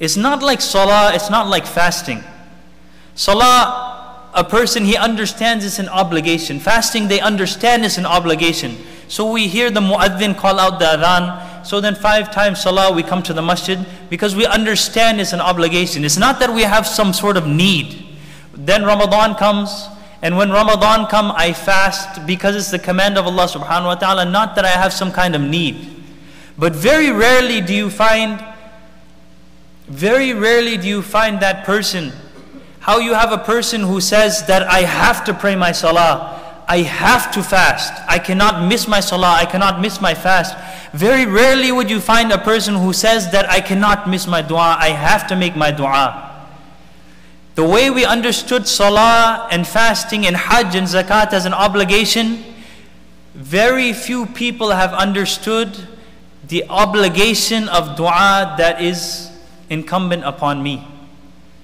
It's not like salah, it's not like fasting. Salah, a person, he understands it's an obligation. Fasting, they understand it's an obligation. So we hear the mu'adhin call out the adhan. So then 5 times salah we come to the masjid because we understand it's an obligation. It's not that we have some sort of need. Then Ramadan comes, and when Ramadan comes, I fast because it's the command of Allah subhanahu wa ta'ala, not that I have some kind of need. But very rarely do you find that person, how you have a person who says that I have to pray my salah, I have to fast, I cannot miss my salah, I cannot miss my fast. Very rarely would you find a person who says that I cannot miss my dua, I have to make my dua. The way we understood salah and fasting and hajj and zakat as an obligation, very few people have understood the obligation of dua that is incumbent upon me.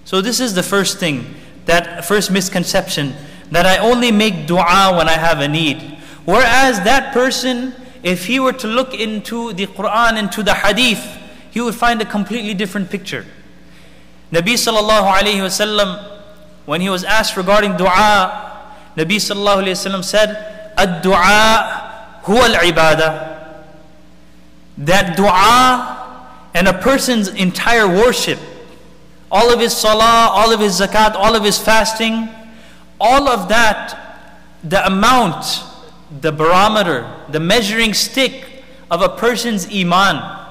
So this is the first thing, that first misconception, that I only make dua when I have a need. Whereas that person, if he were to look into the Quran, into the hadith, he would find a completely different picture. Nabi sallallahu alayhi wasallam, when he was asked regarding dua, Nabi sallallahu alayhi wasallam said, "Ad-du'a huwa al-ibadah." That dua and a person's entire worship, all of his salah, all of his zakat, all of his fasting, all of that, the amount, the barometer, the measuring stick of a person's iman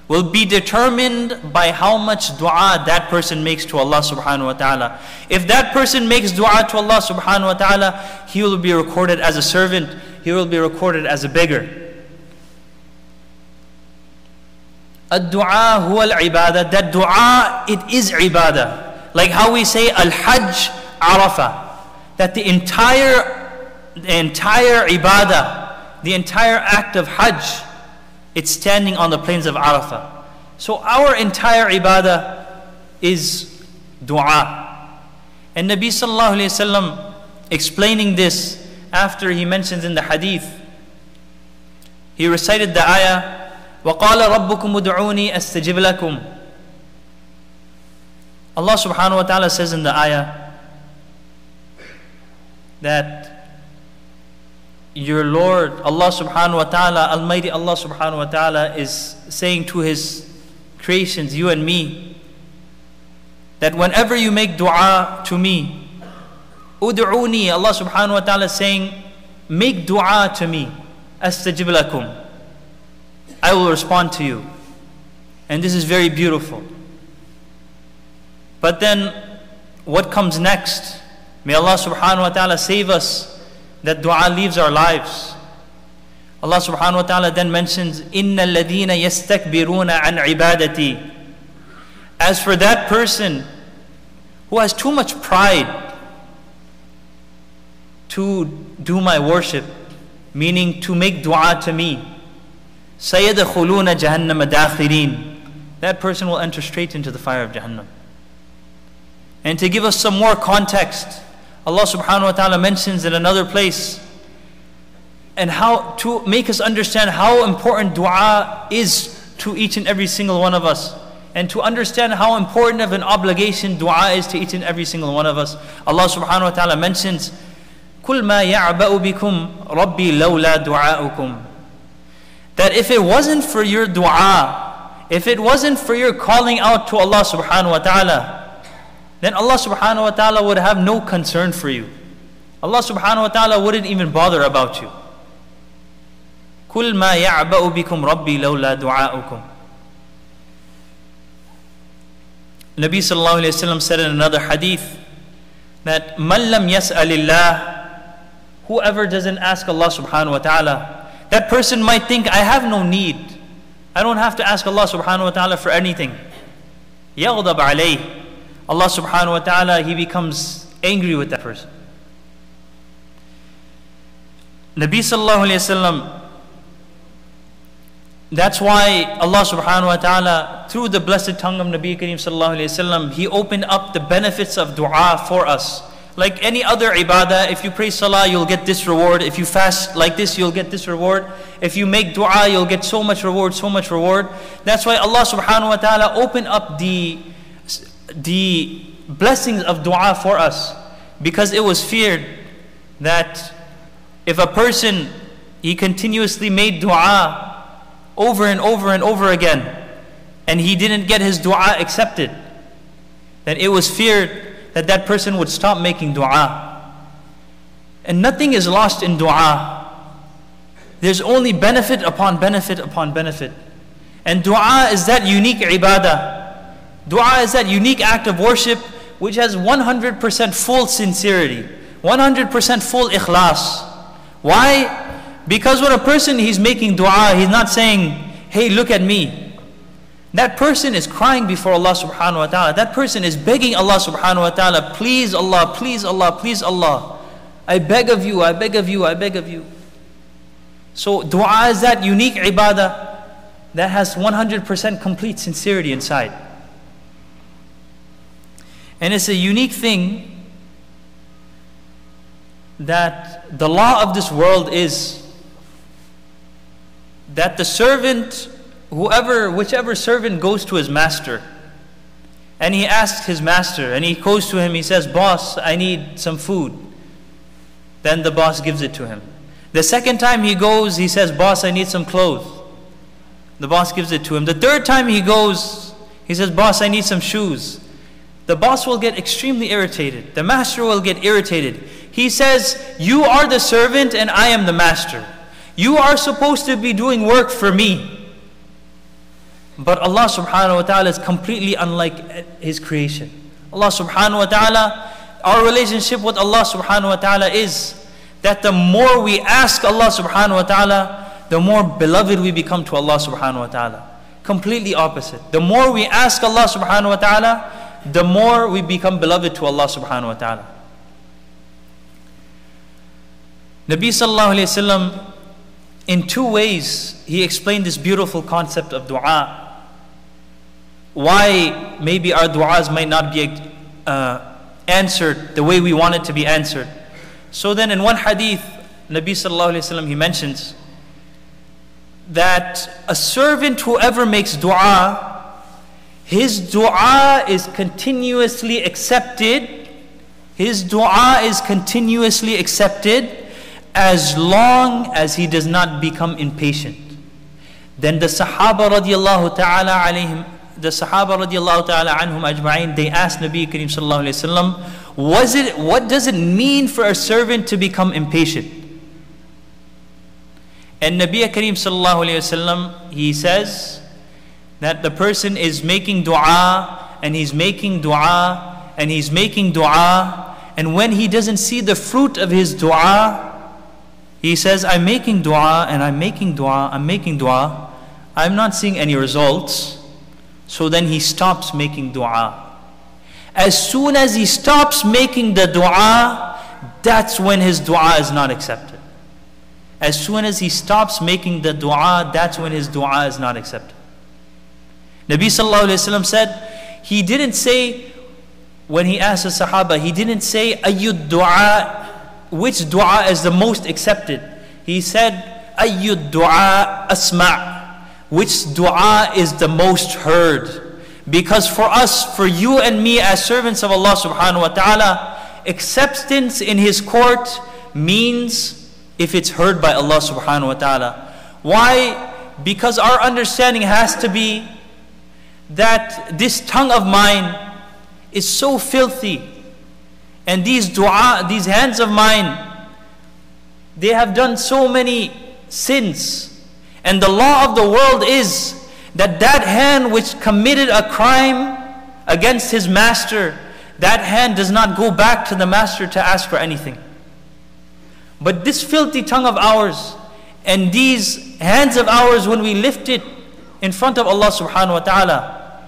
will be determined by how much dua that person makes to Allah subhanahu wa ta'ala. If that person makes dua to Allah subhanahu wa ta'ala, he will be recorded as a servant, he will be recorded as a beggar. Ad-du'a huwa al-ibadah. That dua, it is ibadah. Like how we say al-hajj arafah. That the entire ibadah, the entire act of hajj, it's standing on the plains of Arafah. So our entire ibadah is dua. And Nabi sallallahu alayhi wasallam explaining this, after he mentions in the hadith, he recited the ayah, وَقَالَ رَبُّكُمُ ادْعُونِي أَسْتَجِبْ لَكُمْ. Allah subhanahu wa ta'ala says in the ayah that your Lord, Allah subhanahu wa ta'ala, Almighty Allah subhanahu wa ta'ala is saying to His creations, you and me, that whenever you make dua to me, ud'uni, Allah subhanahu wa ta'ala is saying, make dua to me, astajib lakum, I will respond to you. And this is very beautiful. But then what comes next? May Allah subhanahu wa ta'ala save us that dua leaves our lives. Allah subhanahu wa ta'ala then mentions, إِنَّ الَّذِينَ يَسْتَكْبِرُونَ عَنْ عِبَادَتِي. As for that person who has too much pride to do my worship, meaning to make dua to me, سَيَدْخُلُونَ جَهَنَّمَ دَاخِرِينَ. That person will enter straight into the fire of Jahannam. And to give us some more context, Allah subhanahu wa ta'ala mentions in another place, and how to make us understand how important dua is to each and every single one of us, and to understand how important of an obligation dua is to each and every single one of us. Allah subhanahu wa ta'ala mentions, قُلْ مَا يَعْبَأُ بِكُمْ رَبِّي لَوْلَا دُعَاؤُكُمْ. That if it wasn't for your dua, if it wasn't for your calling out to Allah subhanahu wa ta'ala, then Allah subhanahu wa ta'ala would have no concern for you. Allah subhanahu wa ta'ala wouldn't even bother about you. قُلْ مَا يَعْبَأُ بِكُمْ رَبِّي لَوْلَا دُعَاؤُكُمْ. Nabi sallallahu alayhi wa sallam said in another hadith that مَنْ لَمْ يَسْأَلِ اللَّهِ, whoever doesn't ask Allah subhanahu wa ta'ala, that person might think, I have no need, I don't have to ask Allah subhanahu wa ta'ala for anything. يَغْضَبْ عَلَيْهِ. Allah subhanahu wa ta'ala, He becomes angry with that person. Nabi sallallahu alayhi wa sallam, that's why Allah subhanahu wa ta'ala, through the blessed tongue of Nabi Kareem sallallahu alayhi wa sallam, He opened up the benefits of dua for us. Like any other ibadah, if you pray salah, you'll get this reward. If you fast like this, you'll get this reward. If you make dua, you'll get so much reward, so much reward. That's why Allah subhanahu wa ta'ala opened up the blessings of dua for us. Because it was feared that if a person, he continuously made dua over and over and over again, and he didn't get his dua accepted, then it was feared that that person would stop making dua. And nothing is lost in dua. There's only benefit upon benefit upon benefit. And dua is that unique ibadah. Dua is that unique act of worship which has 100% full sincerity, 100% full ikhlas. Why? Because when a person he's making dua, he's not saying, hey, look at me. That person is crying before Allah subhanahu wa ta'ala. That person is begging Allah subhanahu wa ta'ala, please Allah, please Allah, please Allah. I beg of you, I beg of you, I beg of you. So dua is that unique ibadah that has 100% complete sincerity inside. And it's a unique thing that the law of this world is that the servant, whichever servant goes to his master and he asks his master and he goes to him, he says, boss, I need some food. Then the boss gives it to him. The second time he goes, he says, boss, I need some clothes. The boss gives it to him. The third time he goes, he says, boss, I need some shoes. The boss will get extremely irritated. The master will get irritated. He says, you are the servant and I am the master. You are supposed to be doing work for me. But Allah subhanahu wa ta'ala is completely unlike His creation. Allah subhanahu wa ta'ala, our relationship with Allah subhanahu wa ta'ala is that the more we ask Allah subhanahu wa ta'ala, the more beloved we become to Allah subhanahu wa ta'ala. Completely opposite. The more we ask Allah subhanahu wa ta'ala, the more we become beloved to Allah subhanahu wa ta'ala. Nabi sallallahu alayhi wa sallam, in two ways, he explained this beautiful concept of dua. Why maybe our du'as might not be answered the way we want it to be answered. So then in one hadith, Nabi sallallahu alayhi wa sallam, he mentions that a servant whoever makes dua, his dua is continuously accepted. His dua is continuously accepted as long as he does not become impatient. Then the Sahaba radiallahu ta'ala alayhim, the Sahaba radiallahu ta'ala anhum ajma'in, they asked Nabi Kareem sallallahu alayhi wa sallam, what does it mean for a servant to become impatient? And Nabi Kareem sallallahu alayhi wa sallam, he says that the person is making dua, and he's making dua, and he's making dua, and when he doesn't see the fruit of his dua, he says, I'm making dua, and I'm making dua, I'm making dua, I'm not seeing any results. So then he stops making dua. As soon as he stops making the dua, that's when his dua is not accepted. As soon as he stops making the dua, that's when his dua is not accepted. Nabi sallallahu alayhi wa sallam said, he didn't say, when he asked the Sahaba, he didn't say, ayyud dua, which dua is the most accepted. He said, ayyud dua asma', which dua is the most heard. Because for us, for you and me as servants of Allah subhanahu wa ta'ala, acceptance in His court means if it's heard by Allah subhanahu wa ta'ala. Why? Because our understanding has to be that this tongue of mine is so filthy, and these hands of mine, they have done so many sins. And the law of the world is that that hand which committed a crime against his master, that hand does not go back to the master to ask for anything. But this filthy tongue of ours and these hands of ours, when we lift it in front of Allah subhanahu wa ta'ala,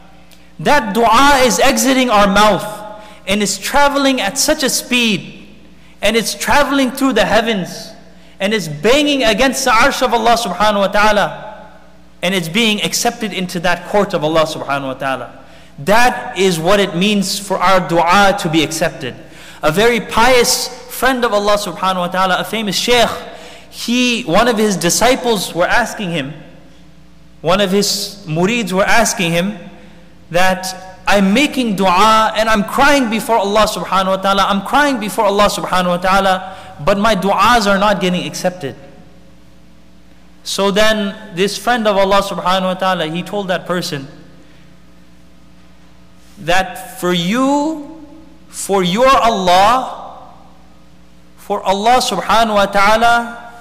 that dua is exiting our mouth and it's traveling at such a speed, and it's traveling through the heavens, and it's banging against the arsh of Allah subhanahu wa ta'ala, and it's being accepted into that court of Allah subhanahu wa ta'ala. That is what it means for our dua to be accepted. a very pious friend of Allah subhanahu wa ta'ala, a famous sheikh, one of his disciples were asking him, one of his murids were asking him that I'm making dua and I'm crying before Allah subhanahu wa ta'ala, I'm crying before Allah subhanahu wa ta'ala, but my du'as are not getting accepted. So then this friend of Allah subhanahu wa ta'ala, he told that person that for you, for your Allah, for Allah subhanahu wa ta'ala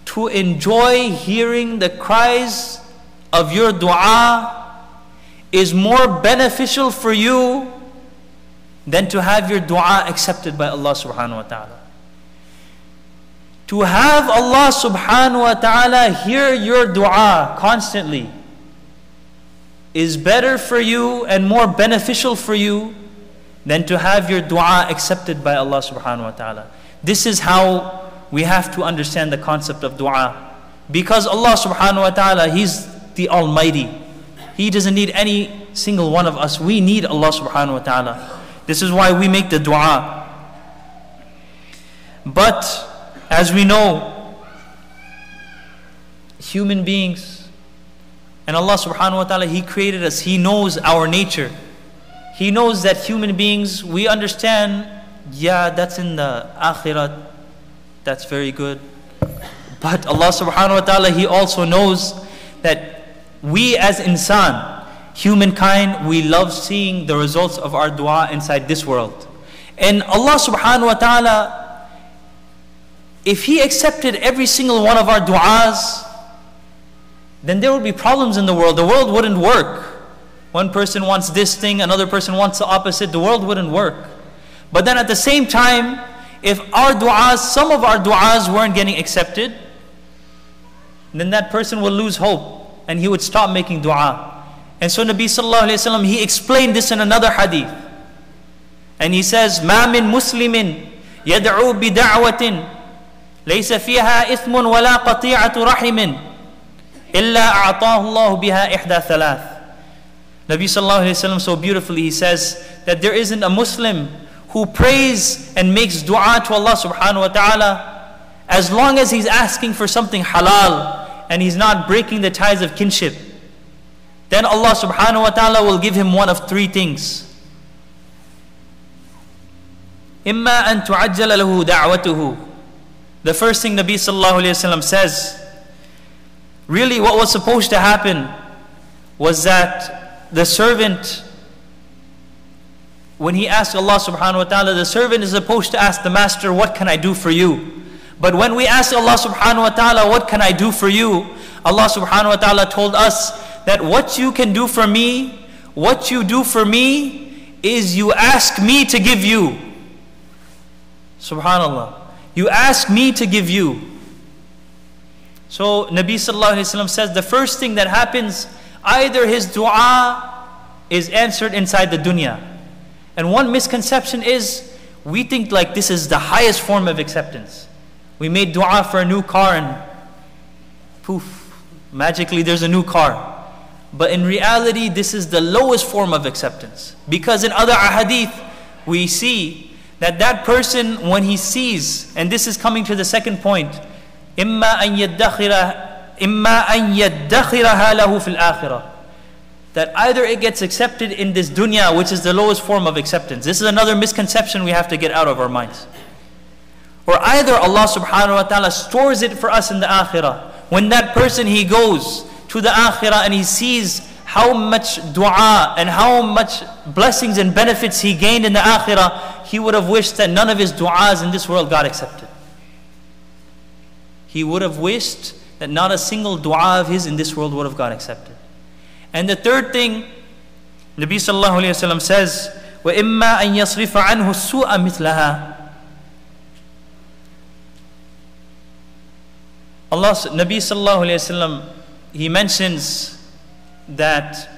to enjoy hearing the cries of your dua is more beneficial for you than to have your dua accepted by Allah subhanahu wa ta'ala. To have Allah subhanahu wa ta'ala hear your dua constantly is better for you and more beneficial for you than to have your dua accepted by Allah subhanahu wa ta'ala. This is how we have to understand the concept of dua. Because Allah subhanahu wa ta'ala, He's the Almighty. He doesn't need any single one of us. We need Allah subhanahu wa ta'ala. This is why we make the dua. But as we know, human beings, and Allah subhanahu wa ta'ala, He created us. He knows our nature. He knows that human beings, we understand, yeah, that's in the akhirat, that's very good. But Allah subhanahu wa ta'ala, He also knows that we as insan, humankind, we love seeing the results of our dua inside this world. And Allah subhanahu wa ta'ala, if He accepted every single one of our du'as, then there would be problems in the world. The world wouldn't work. One person wants this thing, another person wants the opposite. The world wouldn't work. But then at the same time, if our du'as, some of our du'as weren't getting accepted, then that person will lose hope and he would stop making dua. And so Nabi sallallahu alayhi wa sallam, he explained this in another hadith. And he says, مَا مِن مُسْلِمٍ يَدْعُو بِدَعْوَةٍ ليس فيها إثم ولا قطيعة رحم إلا أعطاه الله بها إحدى ثلاث. Nabi sallallahu alayhi wa sallam so beautifully, he says that there isn't a Muslim who prays and makes dua to Allah subhanahu wa ta'ala as long as he's asking for something halal and he's not breaking the ties of kinship. Then Allah subhanahu wa ta'ala will give him one of three things. إما أن تعجل له دعوته. The first thing Nabi sallallahu alayhi wa sallam says, really what was supposed to happen was that the servant, when he asked Allah subhanahu wa ta'ala, the servant is supposed to ask the master, what can I do for you? But when we ask Allah subhanahu wa ta'ala, what can I do for you? Allah subhanahu wa ta'ala told us that what you can do for me, what you do for me is you ask me to give you. Subhanallah. You ask me to give you. So Nabi sallallahu alayhi wa sallam says the first thing that happens, either his dua is answered inside the dunya. And one misconception is, we think like this is the highest form of acceptance. We made dua for a new car and poof, magically there's a new car. But in reality, this is the lowest form of acceptance. Because in other ahadith, we see that that person, when he sees, and this is coming to the second point, إِمَّا أَن يَدَّخِرَهَا لَهُ فِي الْآخِرَةِ, that either it gets accepted in this dunya, which is the lowest form of acceptance. This is another misconception we have to get out of our minds. Or either Allah subhanahu wa ta'ala stores it for us in the akhirah. When that person, he goes to the akhirah and he sees how much dua and how much blessings and benefits he gained in the akhirah, he would have wished that none of his du'as in this world got accepted. He would have wished that not a single dua of his in this world would have got accepted. And the third thing, Nabi sallallahu alayhi wa sallam says, وَإِمَّا أَن يَصْرِفَ عَنْهُ السُّوءَ مِثْلَهَا. Nabi sallallahu alayhi wa sallam, he mentions that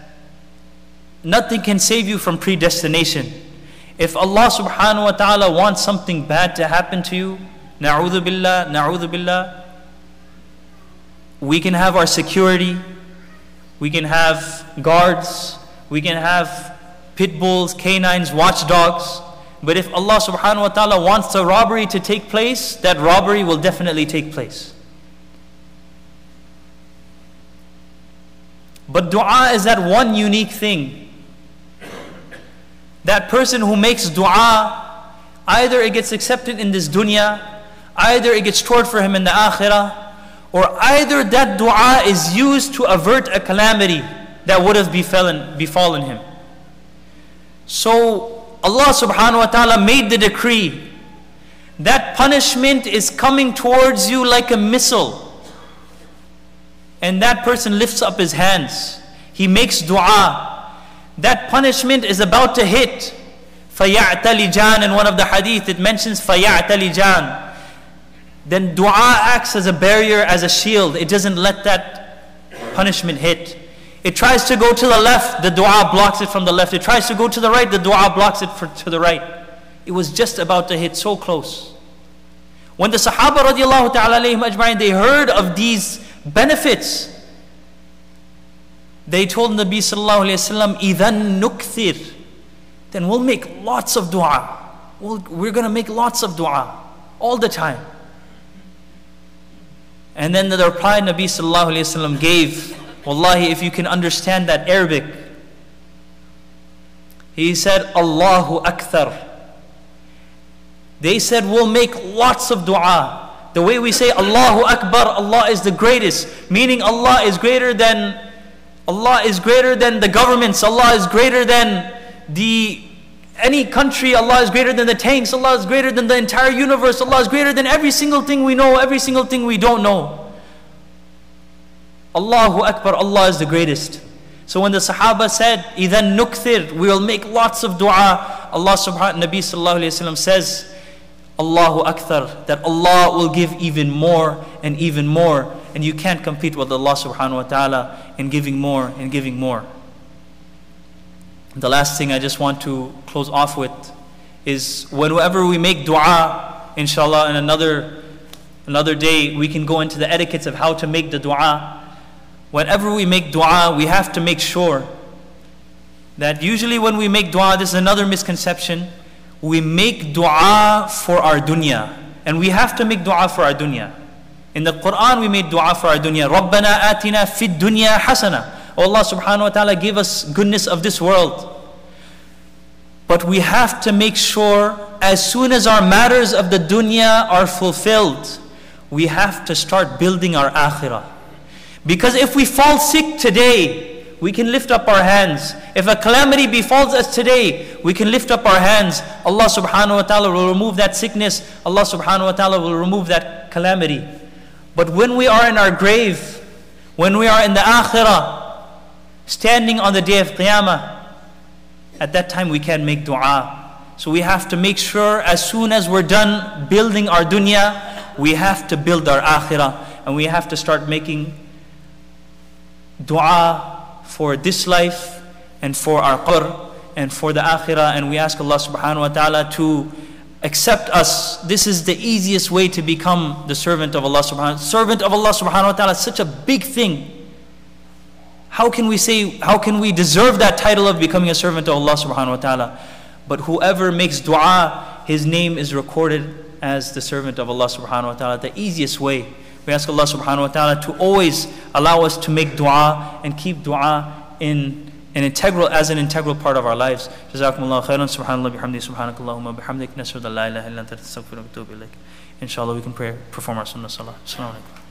nothing can save you from predestination. If Allah subhanahu wa ta'ala wants something bad to happen to you, na'udhu billah, we can have our security, we can have guards, we can have pit bulls, canines, watchdogs. But if Allah subhanahu wa ta'ala wants the robbery to take place, that robbery will definitely take place. But dua is that one unique thing. That person who makes dua, either it gets accepted in this dunya, either it gets stored for him in the akhirah, or either that dua is used to avert a calamity that would have befallen him. So Allah subhanahu wa ta'ala made the decree that punishment is coming towards you like a missile. And that person lifts up his hands. He makes dua. That punishment is about to hit. فَيَعْتَلِجَانِ In one of the hadith it mentions فَيَعْتَلِجَانِ. Then dua acts as a barrier, as a shield. It doesn't let that punishment hit. It tries to go to the left, the dua blocks it from the left. It tries to go to the right, the dua blocks it to the right. It was just about to hit, so close. When the Sahaba radiallahu ta'ala alayhim ajma'in, they heard of these benefits, they told Nabi sallallahu alayhi wa sallam, إِذَن نُكْثِرْ Then we'll make lots of dua. We're going to make lots of dua all the time. And then the reply Nabi sallallahu alayhi wa sallam gave, wallahi, if you can understand that Arabic, he said, Allahu Akthar. They said, we'll make lots of dua. The way we say Allahu Akbar, Allah is the greatest, meaning Allah is greater than the governments, Allah is greater than any country, Allah is greater than the tanks, Allah is greater than the entire universe, Allah is greater than every single thing we know, every single thing we don't know. Allahu Akbar, Allah is the greatest. So when the Sahaba said, إِذَن نُكْثِرْ We will make lots of dua, Allah subhanahu Nabi sallallahu alayhi wa sallam says, Allahu Akthar, that Allah will give even more and even more. And you can't compete with Allah subhanahu wa ta'ala in giving more and giving more. The last thing I just want to close off with is whenever we make dua, inshallah, in another day, we can go into the etiquettes of how to make the dua. Whenever we make dua, we have to make sure that usually when we make dua, this is another misconception, we make dua for our dunya. And we have to make dua for our dunya. In the Quran, we made dua for our dunya. رَبَّنَا آتِنَا فِي الدُّنْيَا حَسَنًا Allah subhanahu wa ta'ala give us goodness of this world. But we have to make sure as soon as our matters of the dunya are fulfilled, we have to start building our akhirah. Because if we fall sick today, we can lift up our hands. If a calamity befalls us today, we can lift up our hands. Allah subhanahu wa ta'ala will remove that sickness. Allah subhanahu wa ta'ala will remove that calamity. But when we are in our grave, when we are in the akhirah, standing on the day of Qiyamah, at that time we can't make dua. So we have to make sure as soon as we're done building our dunya, we have to build our akhirah. And we have to start making dua for this life and for our qabr and for the akhirah. And we ask Allah subhanahu wa ta'ala to accept us. This is the easiest way to become the servant of Allah subhanahu wa ta'ala. Servant of Allah subhanahu wa ta'ala is such a big thing. How can we deserve that title of becoming a servant of Allah subhanahu wa ta'ala? But whoever makes dua, his name is recorded as the servant of Allah subhanahu wa ta'ala. The easiest way. We ask Allah subhanahu wa ta'ala to always allow us to make dua and keep dua as an integral part of our lives. Jazakumullahu Khairun. Subhanallah bihamdi, subhanakallahumma bihamdik, nashhadu an la ilaha illa anta, nastaghfiruka wa natubu ilayk. Inshallah we can perform our sunnah salah. Assalamu alaikum.